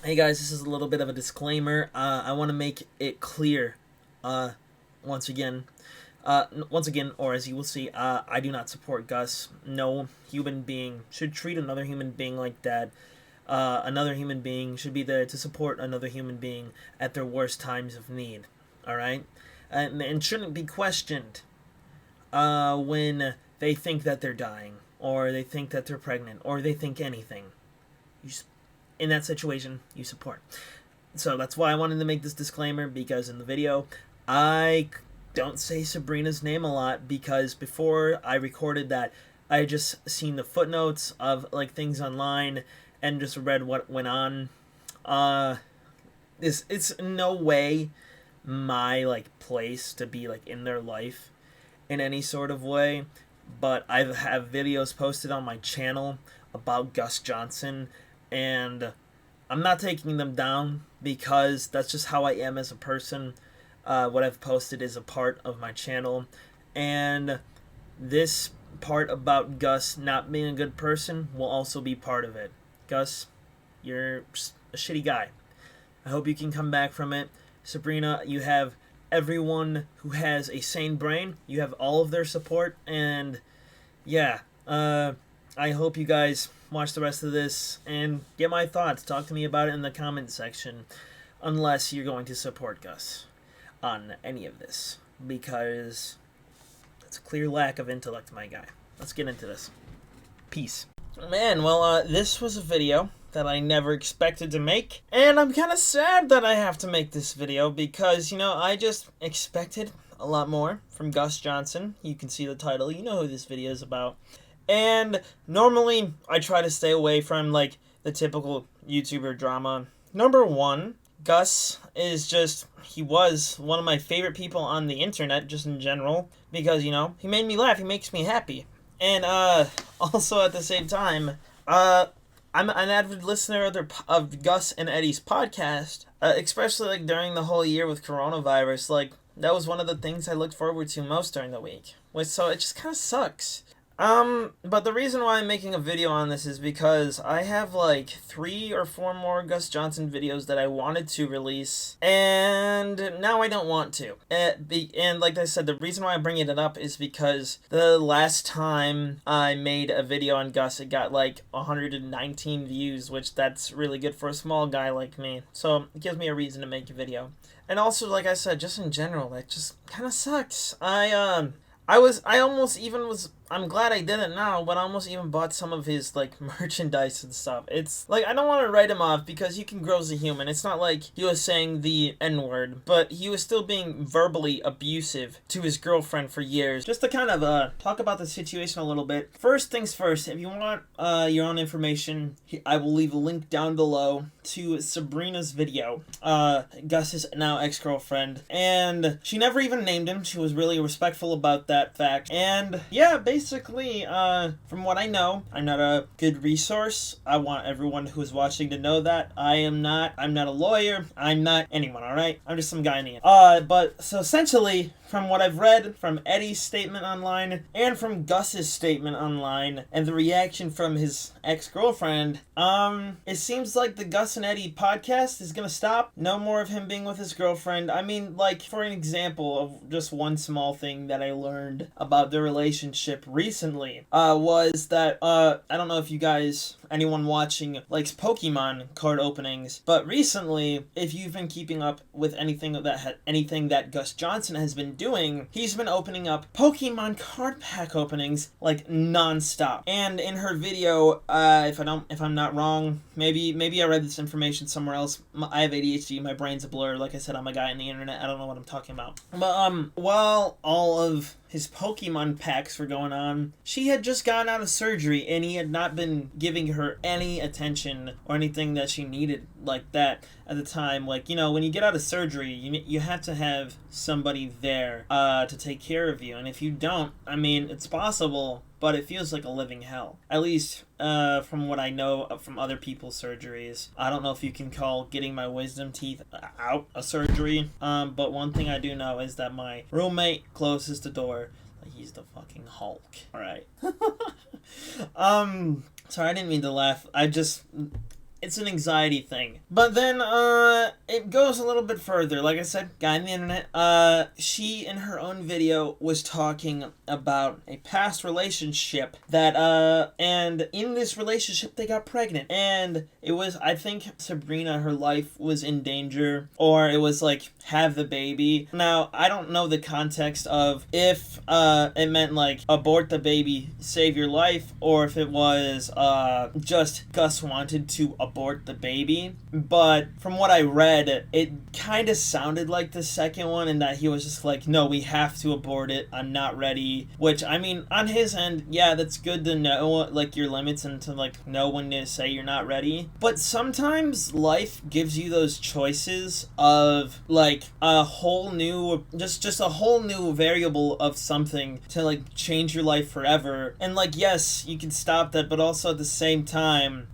Hey guys, this is a little bit of a disclaimer. I want to make it clear, uh, once again, or as you will see, I do not support Gus. No human being should treat another human being like that. Another human being should be there to support another human being at their worst times of need. All right, and shouldn't be questioned when they think that they're dying, or they think that they're pregnant, or they think anything. You in that situation, you support. So that's why I wanted to make this disclaimer, because in the video, I don't say Sabrina's name a lot, because before I recorded that, I just seen the footnotes of like things online and just read what went on. Uh, it's no way my like place to be like in their life in any sort of way, but I have videos posted on my channel about Gus Johnson, and I'm not taking them down because that's just how I am as a person. What I've posted is a part of my channel, and this part about Gus not being a good person will also be part of it. Gus, you're a shitty guy. I hope you can come back from it. Sabrina, you have everyone who has a sane brain. You have all of their support, and yeah, I hope you guys watch the rest of this and get my thoughts. Talk to me about it in the comment section, unless you're going to support Gus on any of this, because it's a clear lack of intellect, my guy. Let's get into this. Peace. Man, well, this was a video that I never expected to make, and I'm kind of sad that I have to make this video because, I just expected a lot more from Gus Johnson. You can see the title, you know who this video is about. And normally, I try to stay away from, like, the typical YouTuber drama. Number one, Gus is just, he was one of my favorite people on the internet, just in general, because, he made me laugh, he makes me happy. And, also at the same time, I'm an avid listener of Gus and Eddie's podcast, especially, like, during the whole year with coronavirus. Like, that was one of the things I looked forward to most during the week. So it just kind of sucks. But the reason why I'm making a video on this is because I have like 3 or 4 more Gus Johnson videos that I wanted to release, and now I don't want to. And like I said, the reason why I'm bringing it up is because the last time I made a video on Gus, it got like 119 views, which that's really good for a small guy like me. So it gives me a reason to make a video. And also, like I said, just in general, that just kind of sucks. I'm glad I did it now, but I almost even bought some of his, like, merchandise and stuff. It's, like, I don't want to write him off because he can grow as a human. It's not like he was saying the N-word, but he was still being verbally abusive to his girlfriend for years. Just to kind of, talk about the situation a little bit. First things first, if you want, your own information, I will leave a link down below to Sabrina's video, Gus's now ex-girlfriend, and she never even named him. She was really respectful about that fact, and yeah, basically, from what I know, I'm not a good resource. I want everyone who's watching to know that. I'm not a lawyer, I'm not anyone, alright? I'm just some guy in the end. But, so essentially, from what I've read, from Eddie's statement online, and from Gus's statement online, and the reaction from his ex-girlfriend, it seems like the Gus and Eddie podcast is gonna stop. No more of him being with his girlfriend. I mean, like, for an example of just one small thing that I learned about their relationship recently, was that, I don't know if you guys, anyone watching, likes Pokemon card openings, but recently, if you've been keeping up with anything that Gus Johnson has been doing, he's been opening up Pokemon card pack openings like non-stop. And in her video, if I'm not wrong, maybe I read this information somewhere else. I have ADHD, my brain's a blur. Like I said, I'm a guy on the internet. I don't know what I'm talking about. But while all of his Pokemon packs were going on, she had just gotten out of surgery, and he had not been giving her any attention or anything that she needed like that at the time. Like, when you get out of surgery, you have to have somebody there to take care of you, and if you don't, I mean, it's possible, but it feels like a living hell. At least, from what I know from other people's surgeries. I don't know if you can call getting my wisdom teeth out a surgery, but one thing I do know is that my roommate closes the door like he's the fucking Hulk. Alright. Sorry, I didn't mean to laugh. it's an anxiety thing. But then, it goes a little bit further. Like I said, guy on the internet, she, in her own video, was talking about a past relationship that, and in this relationship, they got pregnant. And it was, I think, Sabrina, her life was in danger, or it was like, have the baby. Now, I don't know the context of if, it meant like, abort the baby, save your life, or if it was, just Gus wanted to abort the baby. But from what I read, it kind of sounded like the second one, and that he was just like, no, we have to abort it, I'm not ready. Which, I mean, on his end, yeah, that's good to know, like, your limits and to, like, know when to say you're not ready. But sometimes life gives you those choices of, like, a whole new, just a whole new variable of something to, like, change your life forever. And, like, yes, you can stop that, but also at the same time,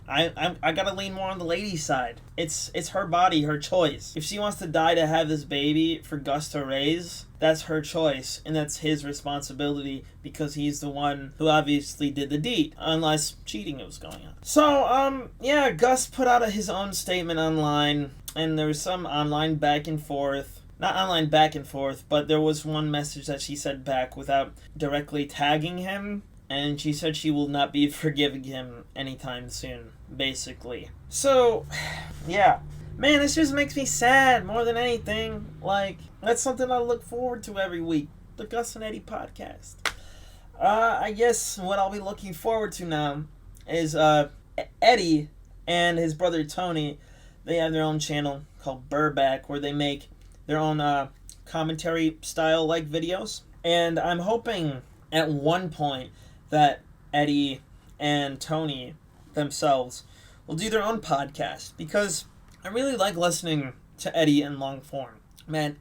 I gotta lean more on the lady's side. It's her body, her choice. If she wants to die to have this baby for Gus to raise, that's her choice, and that's his responsibility because he's the one who obviously did the deed, unless cheating was going on. So, yeah, Gus put out his own statement online, and there was some online back and forth. Not online back and forth, but there was one message that she said back without directly tagging him. And she said she will not be forgiving him anytime soon, basically. So, yeah. Man, this just makes me sad more than anything. Like, that's something I look forward to every week. The Gus and Eddie podcast. I guess what I'll be looking forward to now is, Eddie and his brother Tony. They have their own channel called Burback, where they make their own, commentary style, like, videos. And I'm hoping at one point that Eddie and Tony themselves will do their own podcast, because I really like listening to Eddie in long form. Man,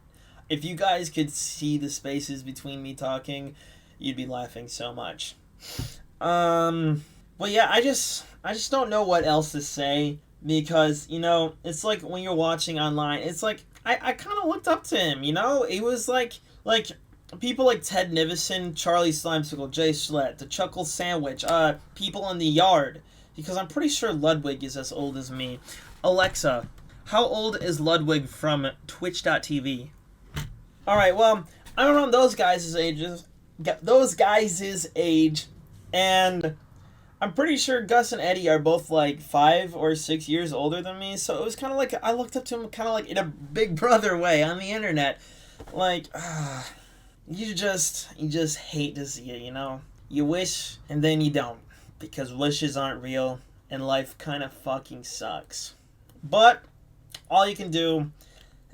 if you guys could see the spaces between me talking, you'd be laughing so much. But yeah, I just don't know what else to say, because, you know, it's like when you're watching online, it's like, I kind of looked up to him, you know? It was like, people like Ted Nivison, Charlie Slimesicle, Jay Schlett, The Chuckle Sandwich, People in the Yard, because I'm pretty sure Ludwig is as old as me. Alexa, how old is Ludwig from Twitch.tv? Alright, well, I'm around those guys' age, and I'm pretty sure Gus and Eddie are both like 5 or 6 years older than me, so it was kind of like, I looked up to him kind of like in a big brother way on the internet. Like, You just hate to see it, you know? You wish, and then you don't. Because wishes aren't real, and life kind of fucking sucks. But, all you can do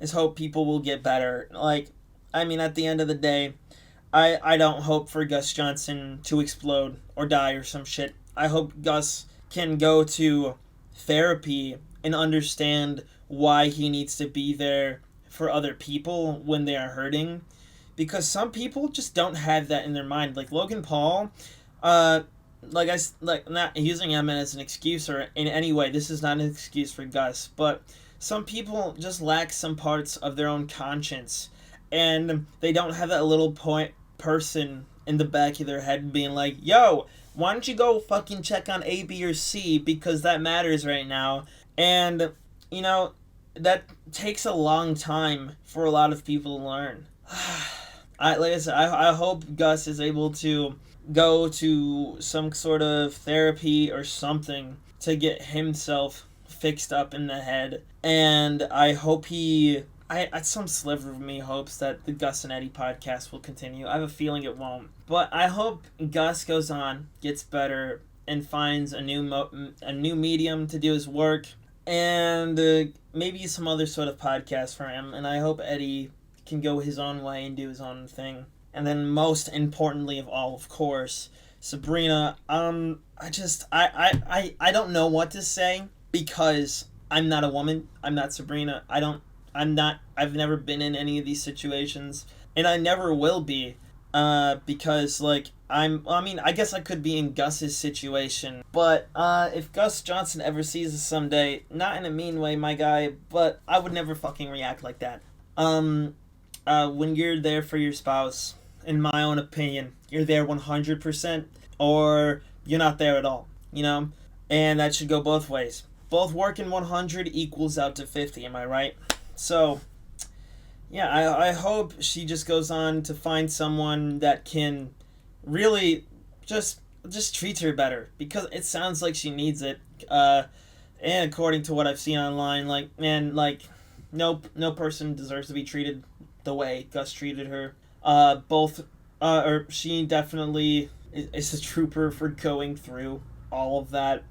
is hope people will get better. Like, I mean, at the end of the day, I don't hope for Gus Johnson to explode or die or some shit. I hope Gus can go to therapy and understand why he needs to be there for other people when they are hurting. Because some people just don't have that in their mind. Like Logan Paul, not using him as an excuse or in any way. This is not an excuse for Gus, but some people just lack some parts of their own conscience, and they don't have that little person in the back of their head being like, "Yo, why don't you go fucking check on A, B, or C because that matters right now?" And you know that takes a long time for a lot of people to learn. Like I said, I hope Gus is able to go to some sort of therapy or something to get himself fixed up in the head. And I hope some sliver of me hopes that the Gus and Eddie podcast will continue. I have a feeling it won't. But I hope Gus goes on, gets better, and finds a new medium to do his work. And maybe some other sort of podcast for him. And I hope Eddie can go his own way and do his own thing. And then most importantly of all, of course, Sabrina, I don't know what to say because I'm not a woman. I'm not Sabrina. I've never been in any of these situations, and I never will be, because I guess I could be in Gus's situation, but if Gus Johnson ever sees us someday, not in a mean way, my guy, but I would never fucking react like that. When you're there for your spouse, in my own opinion, you're there 100%, or you're not there at all, you know? And that should go both ways. both working 100 equals out to 50, am I right? So, yeah, I hope she just goes on to find someone that can really just treat her better, because it sounds like she needs it. And according to what I've seen online, like, man, like, no person deserves to be treated the way Gus treated her. Or she definitely is a trooper for going through all of that,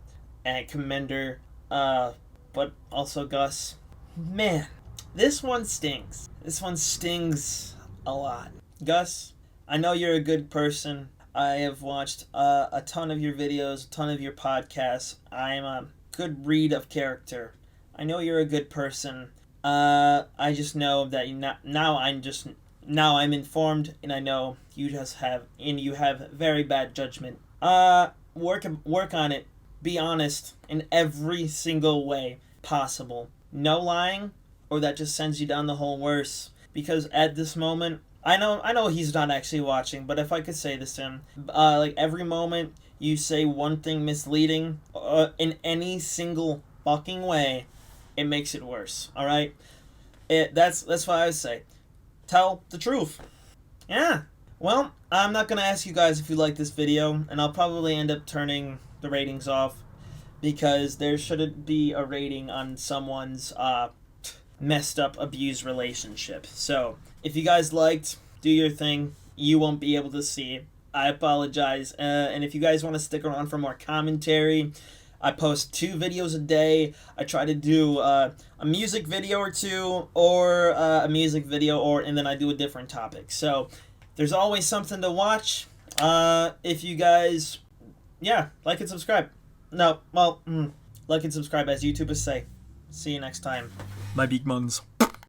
and commend her. But also Gus, man, this one stings. This one stings a lot. Gus, I know you're a good person. I have watched a ton of your videos, a ton of your podcasts. I'm a good read of character. I know you're a good person. I just know that now I'm informed, and I know you have very bad judgment. Work on it. Be honest in every single way possible. No lying, or that just sends you down the hole worse. Because at this moment, I know he's not actually watching, but if I could say this to him, like, every moment you say one thing misleading, in any single fucking way, it makes it worse. All right, that's what I would say. Tell the truth. Yeah. Well, I'm not gonna ask you guys if you like this video, and I'll probably end up turning the ratings off, because there shouldn't be a rating on someone's messed up, abused relationship. So if you guys liked, do your thing. You won't be able to see. I apologize. And if you guys want to stick around for more commentary, I post 2 videos a day. I try to do a music video or 2, or a music video, and then I do a different topic. So there's always something to watch. If you guys, yeah, like and subscribe. No, well, like and subscribe, as YouTubers say. See you next time. My big muns.